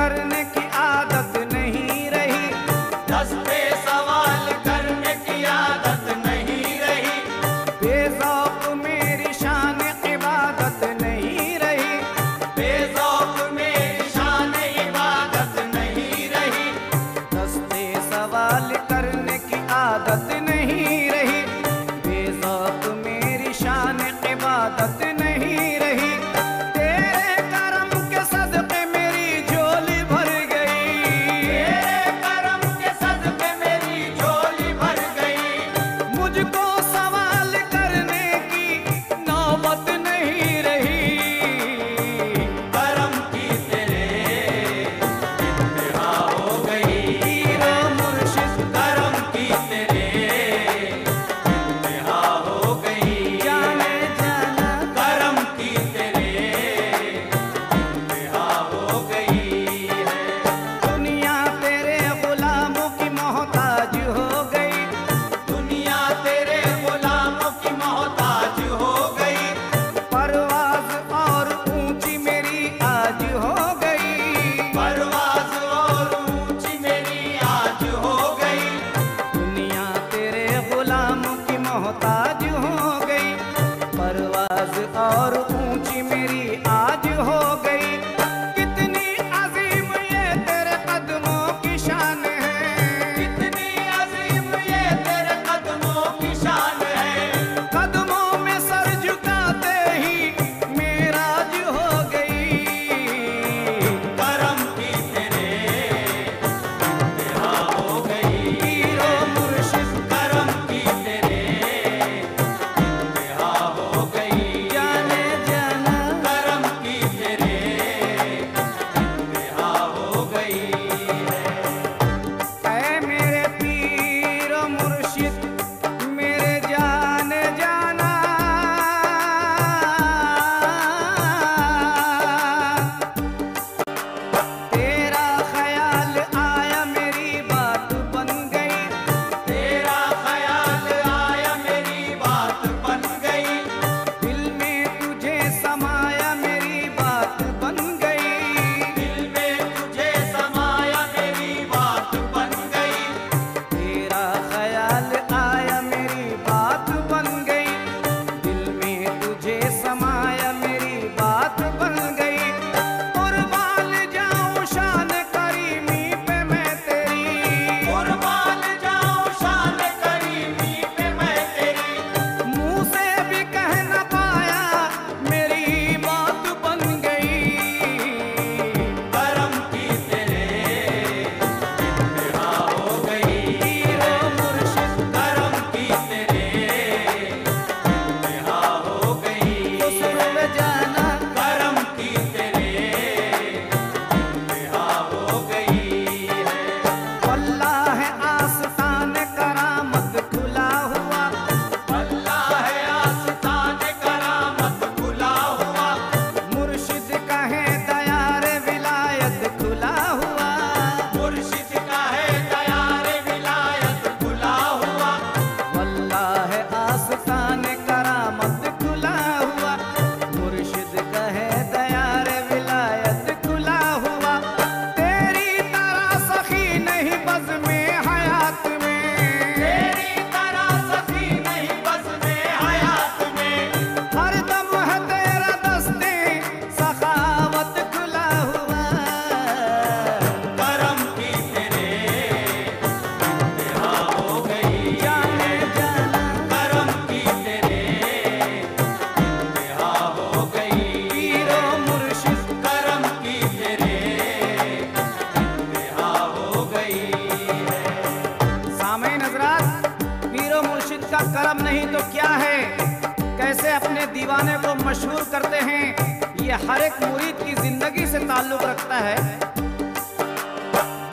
करने की आदत नहीं रही, दस्ते सवाल करने की आदत नहीं रही, बेज़ौक़ मेरी शान इबादत नहीं रही, बेज़ौक़ मेरी शान इबादत नहीं रही, दस्ते सवाल करने की आदत नहीं रही, बेज़ौक़ मेरी शान इबादत नहीं रही। तेरे करम के सदक़े मेरी झोली भर गई, तेरे करम के सदक़े मेरी झोली भर गई, मुझको सवाल करने की नौबत नहीं रही। करम की तेरे इंतहा हो गई, पीर मुर्शिद करम की तेरे इंतहा हो गई, जाने जाना करम की तेरे इंतहा हो गई है। दुनिया तेरे गुलामों की मोहताज हो गई, दुनिया तेरे गुलामों की मोहताज हो गई, परवाज़ और ऊंची मेरी आज हो गई, परवाज़ और ऊंची मेरी आज हो गई, दुनिया तेरे गुलामों की मोहताज हो गई, परवाज़ और ऊंची मेरी आज हो गई। कितनी अजीम ये तेरे कदमों की शान है, कितनी अजीम ये तेरे कदमों की शान है, कदमों में सर झुकाते ही मेराज हो गई। करम की तेरे इंतहा हो गई, पीरो मुर्शिद करम की तेरे इंतहा हो गई, जाने जाना करम की तेरे इंतहा हो गई है। ऐ मेरे पीरो मुर्शिद मेरे जाने जाना, तेरा ख्याल आया मेरी बात बन गई, तेरा ख्याल आया मेरी बात बन गई, दिल में तुझे समाया मेरी बात बन गई, दिल में तुझे समाया मेरी बात बन गई, तेरा ख्याल आया मेरी बात बन गई, दिल में तुझे समाया मेरी बात बन गई। कुर्बान जाऊं शान करीमी पे मैं तेरी, कुर्बान जाऊं शान करीमी पे मैं तेरी, मुंह से भी कह न पाया मेरी बात बन गई। करम की तेरे इंतहा हो गई, पीरो मुर्शिद करम की तेरे इंतहा हो गई, खुसरो जाना करम की तेरे इंतहा हो गई है। अल्लाह है आस्तान करामत खुला हुआ, अल्लाह है आस्तान करामत खुला हुआ, मुर्शिद कहे दयार विलायत खुला हुआ, मुर्शिद का है दयार विलायत खुला हुआ, अल्लाह है आस्तान करामत खुला हुआ, मुर्शिद कहे दयार विलायत खुला हुआ। तेरी तरह सखी नहीं बज़ में हयात में, तेरी तरह सखी नहीं बस में हयात में, हर दम है तेरा दस्ते सखावत खुला हुआ। करम की तेरे इंतहा हो गई, जाने जाना करम की तेरे इंतहा हो गई, पीरो मुर्शिद करम की तेरे इंतहा हो गई है। सामईन हज़रात, पीरो मुर्शिद का करम नहीं तो क्या है, कैसे अपने दीवाने को मशहूर करते हैं, ये हर एक मुरीद की जिंदगी से ताल्लुक रखता है।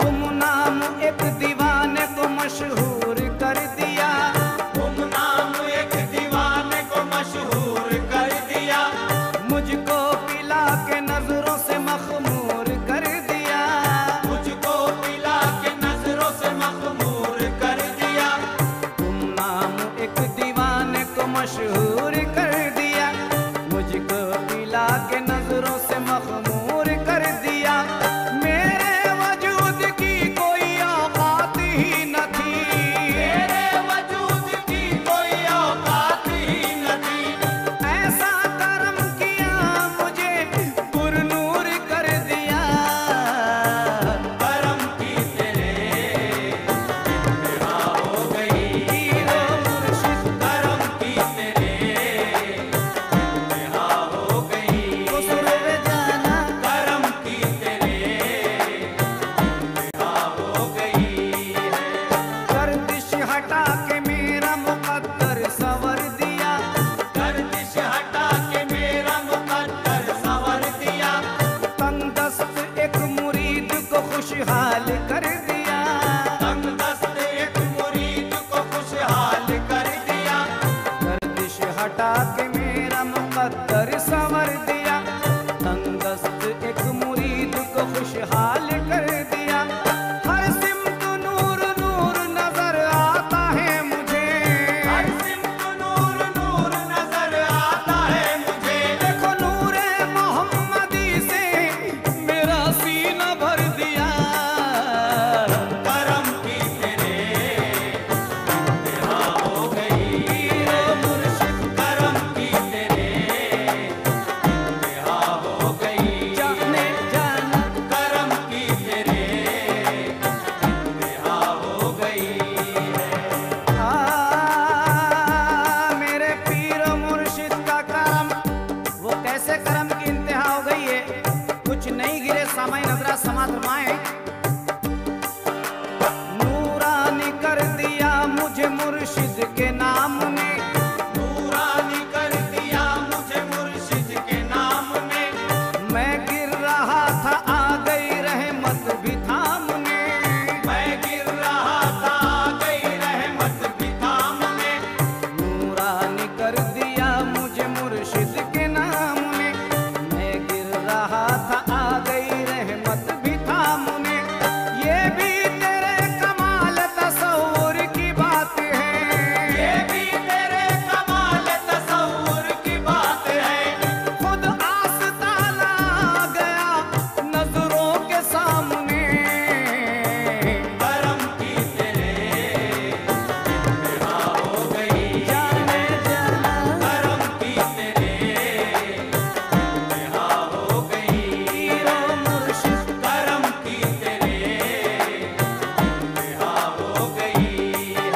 गुमनाम एक दीवाने को मशहूर कर दिया, गुमनाम एक दीवाने को मशहूर कर दिया, मुझको पिला के नजरों से मखमूर कर दिया, मुझको पिला के नजरों से मखमूर कर दिया, गुमनाम एक दीवाने को मशहूर कर दिया, मुझको पिला के नजरों से मखमूर कर दिया। खुशहाल कर दिया। तंगदस्त एक मुरीद को खुशहाल कर दिया। गर्दिश हटा के मेरा मुकद्दर संवर दिया। तंगदस्त एक मुरीद को खुशहाल कर दिया। हर सिमत नूर नूर नजर आता है मुझे। हर सिमत नूर नूर नजर आता है मुझे। देखो नूरे मोहम्मदी से मेरा सीना भर दिया। करम की तेरे इंतहा हो गई। पीरो मुर्शिद करम की तेरे इंतहा हो गई। जाने जाना करम की तेरे इंतहा हो गई है। मेरे पीरो मुर्शिद का करम, वो कैसे करम की इंतहा हो गई है। कुछ नहीं गिरे सामाई नजरा समात माए। नूरानी कर दिया मुझे मुर्शिद के नाम ने। नूरानी कर दिया मुझे मुर्शिद के नाम में। मैं गिर रहा था आ गई रहमत भी थामने। मैं गिर रहा था आ गई रहमत भी थामने। नूरानी कर दिया मुझे मुर्शिद के नाम ने। मैं गिर रहा था आ गई रहमत भी थामने। ये भी तेरे कमाल तसव्वुर की बात है। ये भी तेरे कमाल तसव्वुर की बात है। खुद आस्ताना आ गया नजरों के सामने। करम की तेरे इंतहा हो गई। जाने जाना करम की तेरे इंतहा हो गई। पीरो मुर्शिद करम की तेरे इंतहा हो गई है।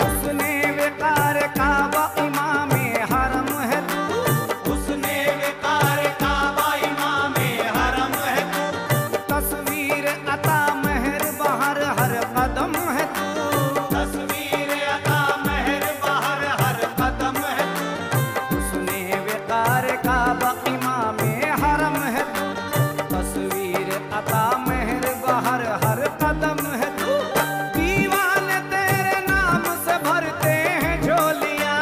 उसने विकार काबा इमाम हरम है तू। उसने विकार काबा इमामे हरम है तू। तस्वीर अता महर बहर हर कदम है तू। तस्वीर अता महर बहर हर कदम है तू। उसने विकार काबा इमाम हरम है तू। तस्वीर अता महर बहर हर कदम है तू। दीवाने तेरे नाम से भरते हैं झोलियां।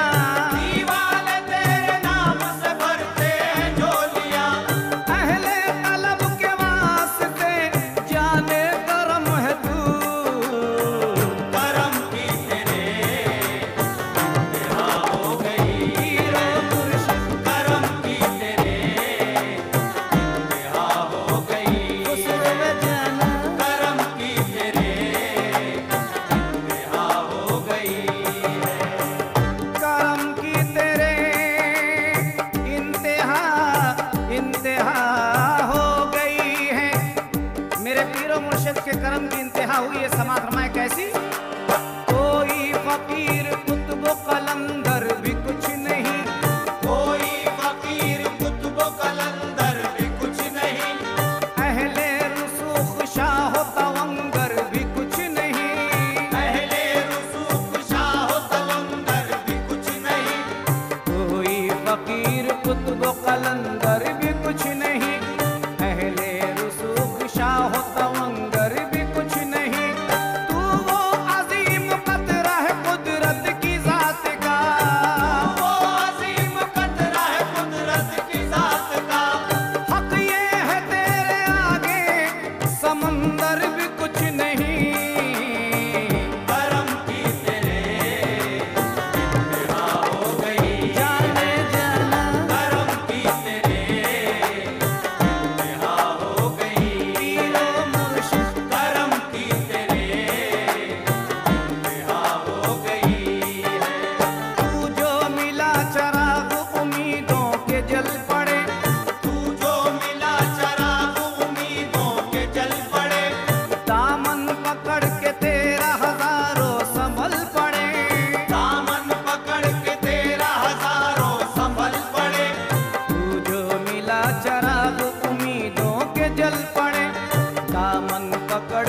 दीवाने तेरे नाम से भरते हैं झोलियां। अहले तलब के वास्ते जाने करम है तू। करम की तेरे इंतहा हो गई। पीरो मुर्शिद करम की तेरे इंतहा हो गई। हुस्न में जाना करम की तेरे इंतहा हो गई है। करम की तेरे इंतहा इंतहा हो गई है। मेरे पीरो मुर्शिद के करम की इंतहा हुई है। समात फरमाए कैसी। कोई फकीर कुतुब कलंदर भी कुछ नहीं। कोई फकीर कुतुब कलंदर भी कुछ नहीं। अहले रुसूख शाह तवंगर भी कुछ नहीं। पहले रुसूख शाह तवंगर भी कुछ नहीं। कोई फकीर कुतुब कलंदर भी कुछ नहीं। अहले रुसूख शाह तवंगर भी कुछ नहीं। तू वो अजीम कतरा है कुदरत की जात का। वो अजीम कतरा है कुदरत की जात का। हक ये है तेरे आगे समंदर भी कुछ नहीं। करम की तेरे इंतहा हो गई। जाने जाना करम की तेरे इंतहा हो गई। पीरो मुर्शिद करम की तेरे इंतहा हो गई है। तू जो मिला चराग उम्मीदों के जल पड़े। तू जो मिला चराग उम्मीदों के जल पड़े। दामन पकड़ के तेरा हजारों संभल पड़े। दामन पकड़ के तेरा हजारों संभल पड़े। तू जो मिला चराग उम्मीदों के जल पड़े। दामन पकड़